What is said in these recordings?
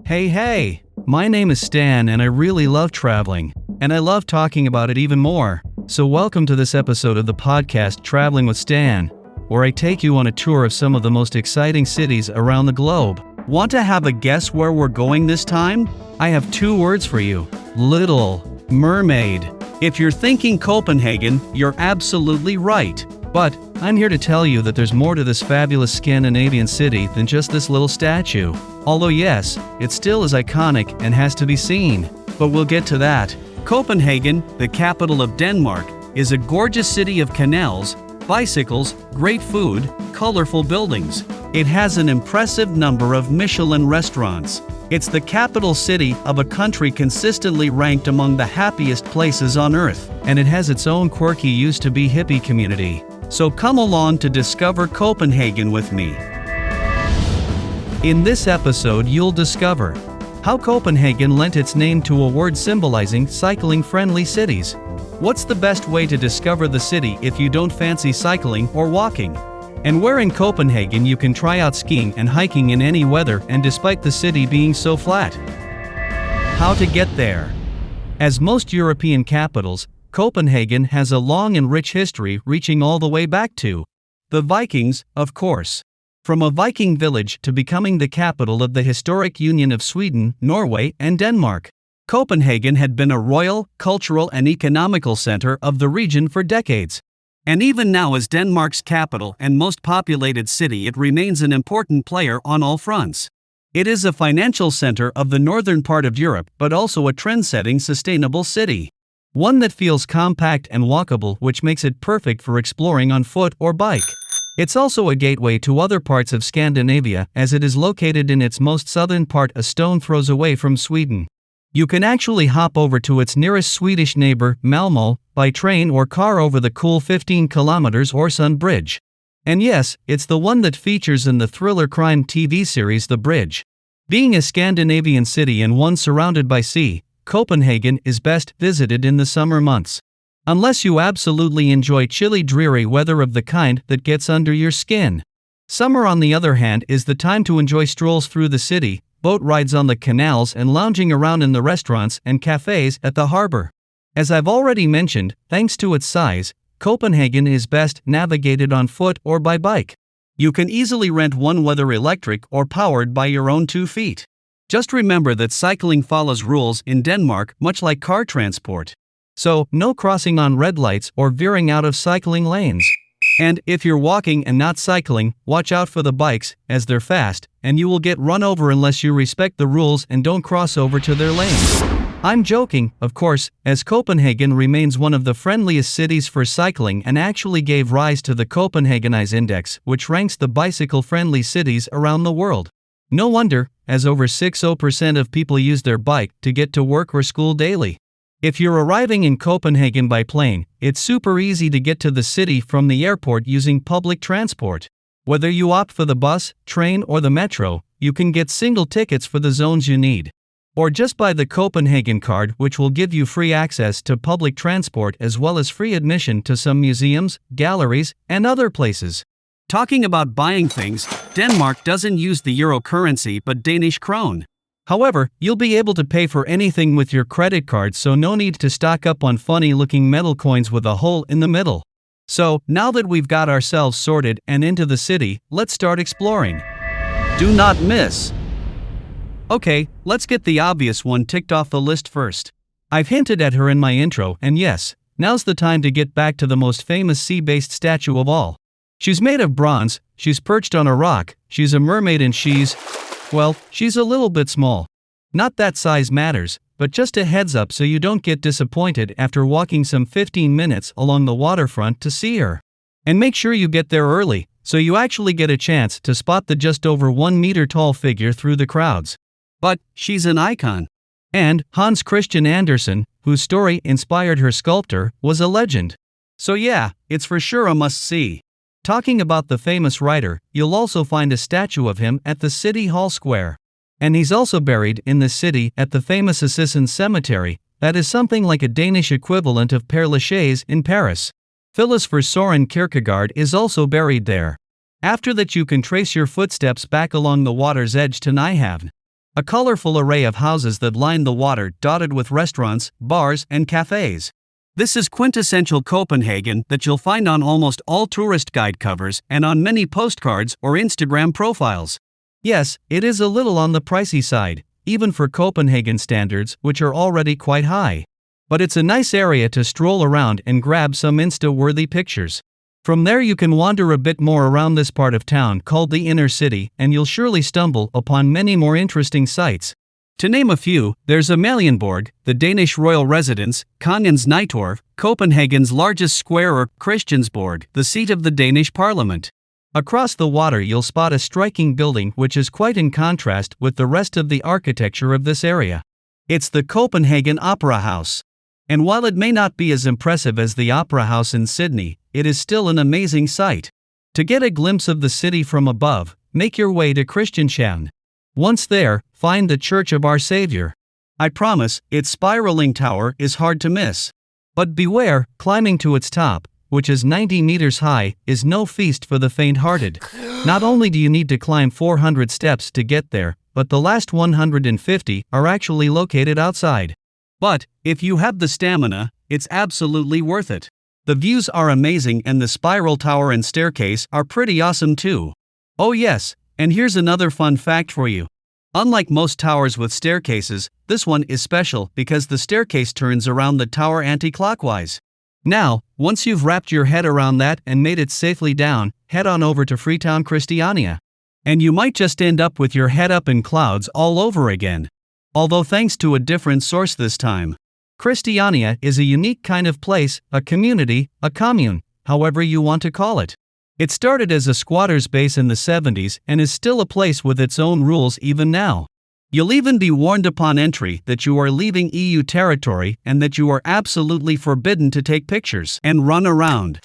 Hey, my name is Stan and I really love traveling, and I love talking about it even more. So welcome to this episode of the podcast Traveling with Stan, where I take you on a tour of some of the most exciting cities around the globe. Want to have a guess where we're going this time? I have two words for you: Little Mermaid. If you're thinking Copenhagen, you're absolutely right. But I'm here to tell you that there's more to this fabulous Scandinavian city than just this little statue. Although yes, it still is iconic and has to be seen. But we'll get to that. Copenhagen, the capital of Denmark, is a gorgeous city of canals, bicycles, great food, colorful buildings. It has an impressive number of Michelin restaurants. It's the capital city of a country consistently ranked among the happiest places on earth, and it has its own quirky used-to-be hippie community. So come along to discover Copenhagen with me. In this episode you'll discover how Copenhagen lent its name to a word symbolizing cycling-friendly cities. What's the best way to discover the city if you don't fancy cycling or walking? And where in Copenhagen you can try out skiing and hiking in any weather and despite the city being so flat. How to get there. As most European capitals, Copenhagen has a long and rich history reaching all the way back to the Vikings, of course. From a Viking village to becoming the capital of the historic Union of Sweden, Norway, and Denmark, Copenhagen had been a royal, cultural, and economical center of the region for decades. And even now, as Denmark's capital and most populated city, it remains an important player on all fronts. It is a financial center of the northern part of Europe, but also a trend-setting sustainable city. One that feels compact and walkable, which makes it perfect for exploring on foot or bike. It's also a gateway to other parts of Scandinavia, as it is located in its most southern part, a stone throws away from Sweden. You can actually hop over to its nearest Swedish neighbor, Malmö, by train or car over the cool 15 kilometers Øresund Bridge. And yes, it's the one that features in the thriller crime TV series The Bridge. Being a Scandinavian city and one surrounded by sea, Copenhagen is best visited in the summer months. Unless you absolutely enjoy chilly, dreary weather of the kind that gets under your skin. Summer, on the other hand, is the time to enjoy strolls through the city, boat rides on the canals, and lounging around in the restaurants and cafes at the harbor. As I've already mentioned, thanks to its size, Copenhagen is best navigated on foot or by bike. You can easily rent one, whether electric or powered by your own 2 feet. Just remember that cycling follows rules in Denmark, much like car transport. So, no crossing on red lights or veering out of cycling lanes. And if you're walking and not cycling, watch out for the bikes, as they're fast, and you will get run over unless you respect the rules and don't cross over to their lanes. I'm joking, of course, as Copenhagen remains one of the friendliest cities for cycling and actually gave rise to the Copenhagenize Index, which ranks the bicycle-friendly cities around the world. No wonder, as over 60% of people use their bike to get to work or school daily. If you're arriving in Copenhagen by plane, it's super easy to get to the city from the airport using public transport. Whether you opt for the bus, train, or the metro, you can get single tickets for the zones you need. Or just buy the Copenhagen card, which will give you free access to public transport as well as free admission to some museums, galleries, and other places. Talking about buying things, Denmark doesn't use the euro currency but Danish krone. However, you'll be able to pay for anything with your credit card, so no need to stock up on funny-looking metal coins with a hole in the middle. So, now that we've got ourselves sorted and into the city, let's start exploring. Do not miss! Okay, let's get the obvious one ticked off the list first. I've hinted at her in my intro, and yes, now's the time to get back to the most famous sea-based statue of all. She's made of bronze, she's perched on a rock, she's a mermaid, and she's a little bit small. Not that size matters, but just a heads up so you don't get disappointed after walking some 15 minutes along the waterfront to see her. And make sure you get there early, so you actually get a chance to spot the just over 1 meter tall figure through the crowds. But she's an icon. And Hans Christian Andersen, whose story inspired her sculptor, was a legend. So yeah, it's for sure a must-see. Talking about the famous writer, you'll also find a statue of him at the City Hall Square. And he's also buried in the city at the famous Assassin Cemetery, that is something like a Danish equivalent of Père Lachaise in Paris. Philosopher Søren Kierkegaard is also buried there. After that, you can trace your footsteps back along the water's edge to Nyhavn. A colorful array of houses that line the water, dotted with restaurants, bars, and cafes. This is quintessential Copenhagen that you'll find on almost all tourist guide covers and on many postcards or Instagram profiles. Yes, it is a little on the pricey side, even for Copenhagen standards, which are already quite high. But it's a nice area to stroll around and grab some Insta-worthy pictures. From there you can wander a bit more around this part of town called the inner city, and you'll surely stumble upon many more interesting sights. To name a few, there's Amalienborg, the Danish royal residence, Kongens Nytorv, Copenhagen's largest square, or Christiansborg, the seat of the Danish parliament. Across the water you'll spot a striking building which is quite in contrast with the rest of the architecture of this area. It's the Copenhagen Opera House. And while it may not be as impressive as the Opera House in Sydney, it is still an amazing sight. To get a glimpse of the city from above, make your way to Christianshavn. Once there, find the Church of Our Savior. I promise, its spiraling tower is hard to miss. But beware, climbing to its top, which is 90 meters high, is no feast for the faint-hearted. Not only do you need to climb 400 steps to get there, but the last 150 are actually located outside. But, if you have the stamina, it's absolutely worth it. The views are amazing and the spiral tower and staircase are pretty awesome too. Oh yes, and here's another fun fact for you. Unlike most towers with staircases, this one is special because the staircase turns around the tower anti-clockwise. Now, once you've wrapped your head around that and made it safely down, head on over to Freetown Christiania. And you might just end up with your head up in clouds all over again. Although thanks to a different source this time. Christiania is a unique kind of place, a community, a commune, however you want to call it. It started as a squatter's base in the 70s and is still a place with its own rules even now. You'll even be warned upon entry that you are leaving EU territory and that you are absolutely forbidden to take pictures and run around.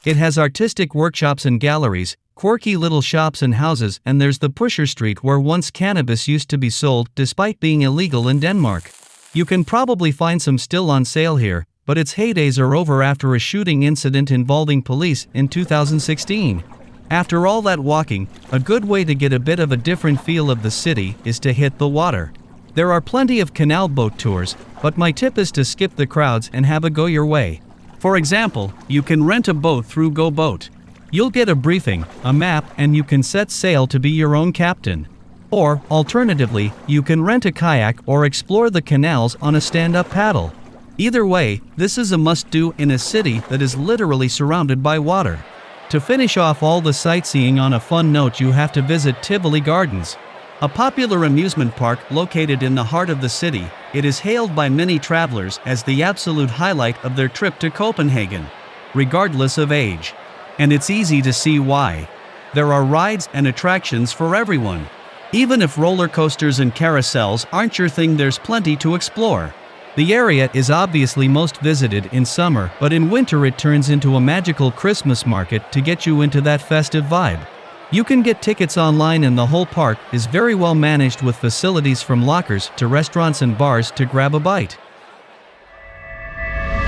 It has artistic workshops and galleries, quirky little shops and houses, and there's the Pusher Street where once cannabis used to be sold despite being illegal in Denmark. You can probably find some still on sale here, but its heydays are over after a shooting incident involving police in 2016. After all that walking, a good way to get a bit of a different feel of the city is to hit the water. There are plenty of canal boat tours, but my tip is to skip the crowds and have a go your way. For example, you can rent a boat through GoBoat. You'll get a briefing, a map, and you can set sail to be your own captain. Or, alternatively, you can rent a kayak or explore the canals on a stand-up paddle. Either way, this is a must-do in a city that is literally surrounded by water. To finish off all the sightseeing on a fun note, you have to visit Tivoli Gardens. A popular amusement park located in the heart of the city, it is hailed by many travelers as the absolute highlight of their trip to Copenhagen, regardless of age. And it's easy to see why. There are rides and attractions for everyone. Even if roller coasters and carousels aren't your thing, there's plenty to explore. The area is obviously most visited in summer, but in winter it turns into a magical Christmas market to get you into that festive vibe. You can get tickets online and the whole park is very well managed with facilities from lockers to restaurants and bars to grab a bite.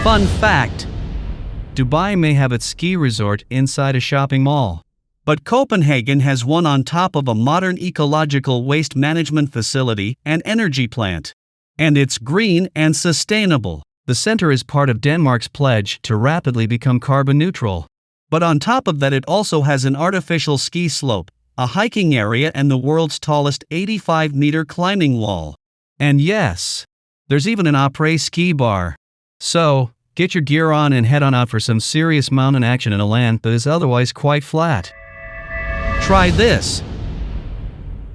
Fun fact: Dubai may have its ski resort inside a shopping mall. But Copenhagen has one on top of a modern ecological waste management facility and energy plant. And it's green and sustainable. The center is part of Denmark's pledge to rapidly become carbon neutral. But on top of that, it also has an artificial ski slope, a hiking area, and the world's tallest 85-meter climbing wall. And yes, there's even an après-ski bar. So, get your gear on and head on out for some serious mountain action in a land that is otherwise quite flat. Try this.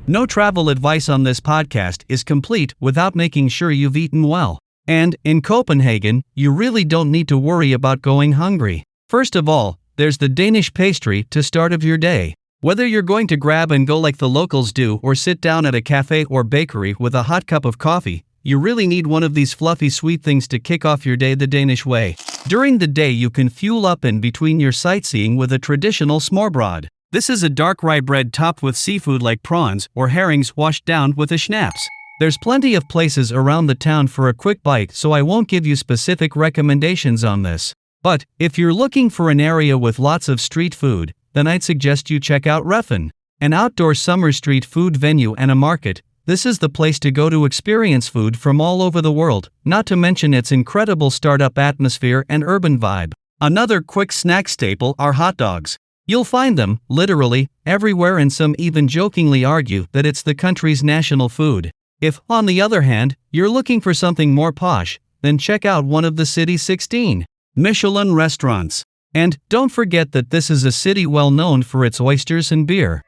No travel advice on this podcast is complete without making sure you've eaten well. And, in Copenhagen, you really don't need to worry about going hungry. First of all, there's the Danish pastry to start of your day. Whether you're going to grab and go like the locals do or sit down at a cafe or bakery with a hot cup of coffee, you really need one of these fluffy sweet things to kick off your day the Danish way. During the day you can fuel up in between your sightseeing with a traditional smørrebrød. This is a dark rye bread topped with seafood like prawns or herrings washed down with a schnapps. There's plenty of places around the town for a quick bite, so I won't give you specific recommendations on this. But, if you're looking for an area with lots of street food, then I'd suggest you check out Refn, an outdoor summer street food venue and a market, This is the place to go to experience food from all over the world, not to mention its incredible startup atmosphere and urban vibe. Another quick snack staple are hot dogs. You'll find them, literally, everywhere, and some even jokingly argue that it's the country's national food. If, on the other hand, you're looking for something more posh, then check out one of the city's 16 Michelin restaurants. And don't forget that this is a city well known for its oysters and beer.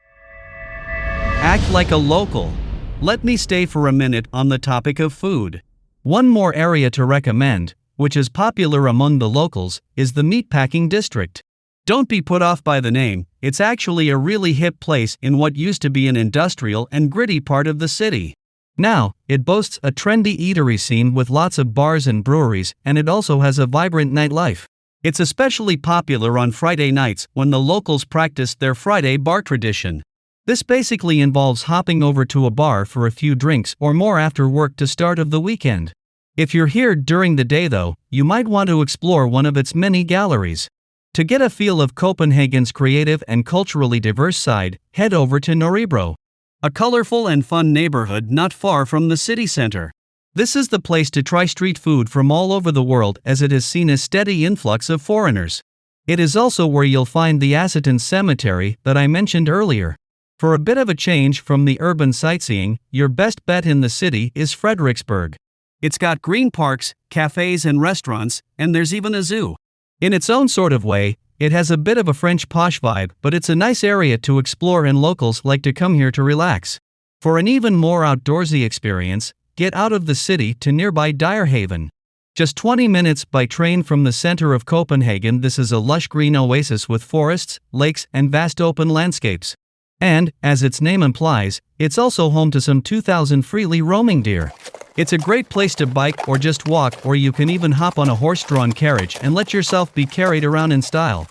Act like a local. Let me stay for a minute on the topic of food. One more area to recommend, which is popular among the locals, is the meatpacking district. Don't be put off by the name, it's actually a really hip place in what used to be an industrial and gritty part of the city. Now, it boasts a trendy eatery scene with lots of bars and breweries, and it also has a vibrant nightlife. It's especially popular on Friday nights when the locals practice their Friday bar tradition. This basically involves hopping over to a bar for a few drinks or more after work to start of the weekend. If you're here during the day though, you might want to explore one of its many galleries. To get a feel of Copenhagen's creative and culturally diverse side, head over to Nørrebro, a colorful and fun neighborhood not far from the city center. This is the place to try street food from all over the world, as it has seen a steady influx of foreigners. It is also where you'll find the Assatin Cemetery that I mentioned earlier. For a bit of a change from the urban sightseeing, your best bet in the city is Frederiksberg. It's got green parks, cafes and restaurants, and there's even a zoo. In its own sort of way, it has a bit of a French posh vibe, but it's a nice area to explore and locals like to come here to relax. For an even more outdoorsy experience, get out of the city to nearby Dyrehaven. Just 20 minutes by train from the center of Copenhagen, this is a lush green oasis with forests, lakes, and vast open landscapes. And, as its name implies, it's also home to some 2,000 freely roaming deer. It's a great place to bike or just walk, or you can even hop on a horse-drawn carriage and let yourself be carried around in style.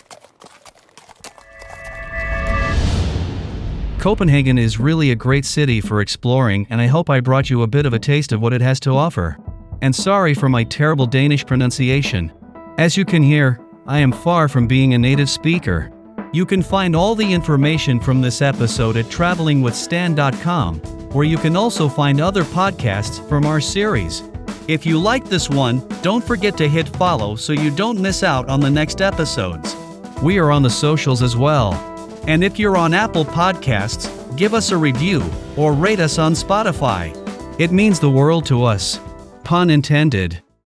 Copenhagen is really a great city for exploring, and I hope I brought you a bit of a taste of what it has to offer. And sorry for my terrible Danish pronunciation. As you can hear, I am far from being a native speaker. You can find all the information from this episode at travelingwithstan.com, where you can also find other podcasts from our series. If you like this one, don't forget to hit follow so you don't miss out on the next episodes. We are on the socials as well. And if you're on Apple Podcasts, give us a review or rate us on Spotify. It means the world to us. Pun intended.